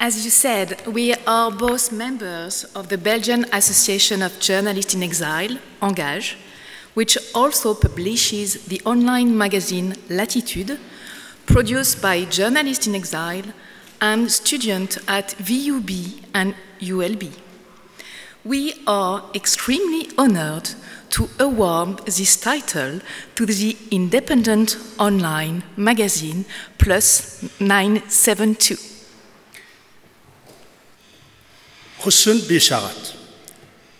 As you said, we are both members of the Belgian Association of Journalists in Exile, Engage, which also publishes the online magazine Latitude, produced by journalists in exile and students at VUB and ULB. We are extremely honored to award this title to the independent online magazine Plus 972. Hossoun Bisharat,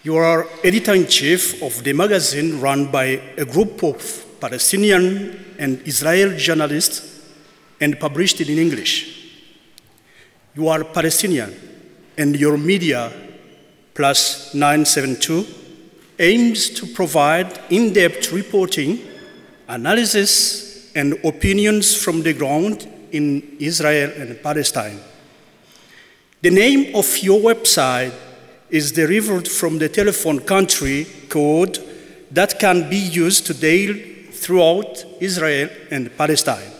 you are editor-in-chief of the magazine run by a group of Palestinian and Israeli journalists and published in English. You are Palestinian, and your media, Plus 972, aims to provide in-depth reporting, analysis, and opinions from the ground in Israel and Palestine. The name of your website is derived from the telephone country code that can be used to dial throughout Israel and Palestine.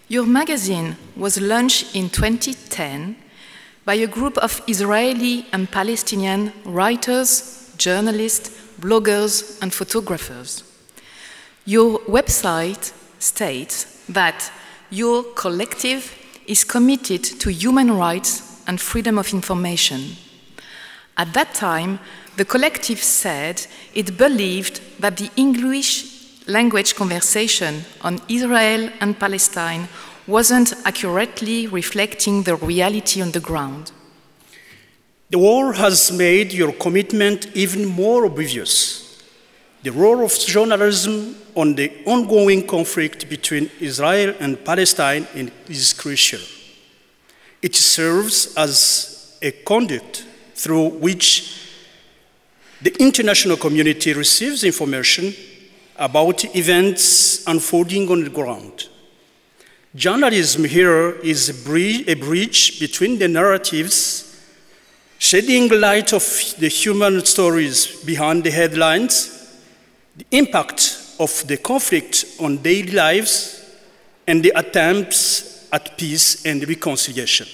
Your magazine was launched in 2010 by a group of Israeli and Palestinian writers, journalists, bloggers, and photographers. Your website states that your collective is committed to human rights and freedom of information. At that time, the collective said it believed that the English language conversation on Israel and Palestine wasn't accurately reflecting the reality on the ground. The war has made your commitment even more obvious. The role of journalism on the ongoing conflict between Israel and Palestine is crucial. It serves as a conduit through which the international community receives information about events unfolding on the ground. Journalism here is a bridge between the narratives, shedding light of the human stories behind the headlines, the impact of the conflict on daily lives, and the attempts at peace and reconciliation.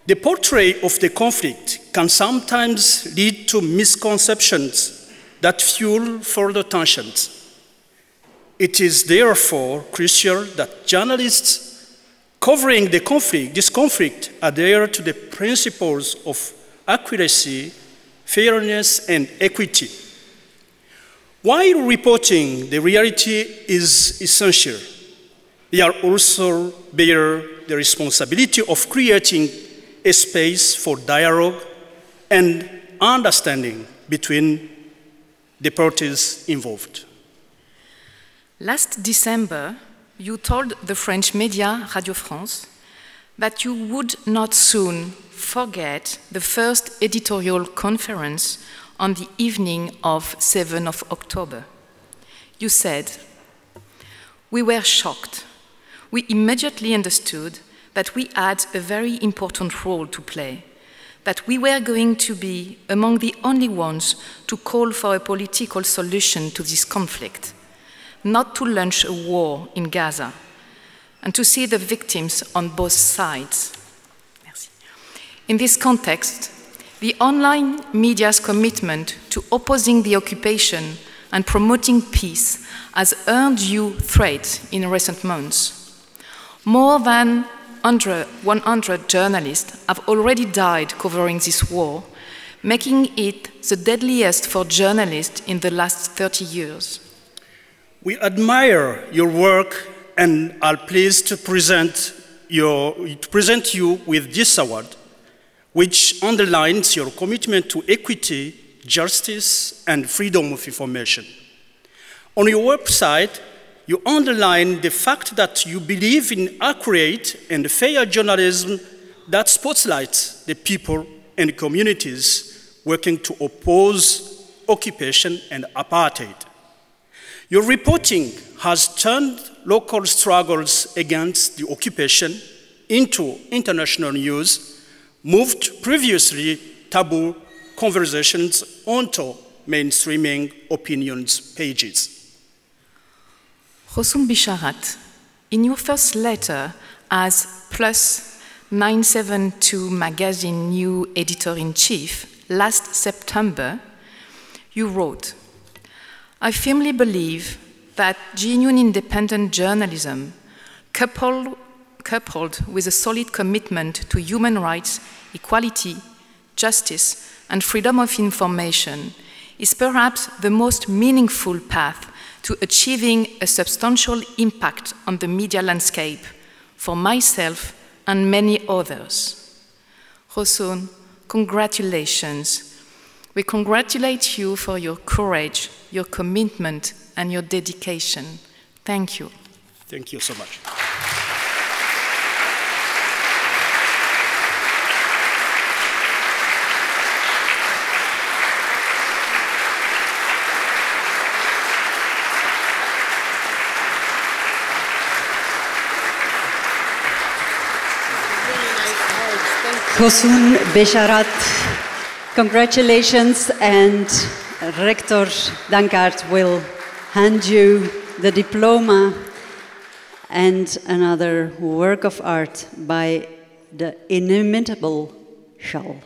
The portrait of the conflict can sometimes lead to misconceptions that fuel further tensions. It is therefore crucial that journalists covering this conflict adhere to the principles of accuracy, fairness, and equity. While reporting the reality is essential, they are also bear the responsibility of creating a space for dialogue and understanding between the parties involved. Last December, you told the French media Radio France that you would not soon forget the first editorial conference on the evening of 7th of October. You said, "We were shocked. We immediately understood that we had a very important role to play, that we were going to be among the only ones to call for a political solution to this conflict, not to launch a war in Gaza, and to see the victims on both sides." Merci. In this context, the online media's commitment to opposing the occupation and promoting peace has earned you threats in recent months. More than 100 journalists have already died covering this war, making it the deadliest for journalists in the last 30 years. We admire your work and are pleased to present you with this award, which underlines your commitment to equity, justice, and freedom of information. On your website, you underline the fact that you believe in accurate and fair journalism that spotlights the people and communities working to oppose occupation and apartheid. Your reporting has turned local struggles against the occupation into international news, moved previously taboo conversations onto mainstreaming opinions pages. Hossoun Bisharat, in your first letter as Plus 972 magazine new editor-in-chief last September, you wrote, "I firmly believe that genuine independent journalism, coupled with a solid commitment to human rights, equality, justice, and freedom of information, is perhaps the most meaningful path to achieving a substantial impact on the media landscape for myself and many others." Rosoon, congratulations. We congratulate you for your courage, your commitment, and your dedication. Thank you. Thank you so much. Rosoon Besharat, congratulations, and Rector Dankaart will hand you the diploma and another work of art by the inimitable Schall.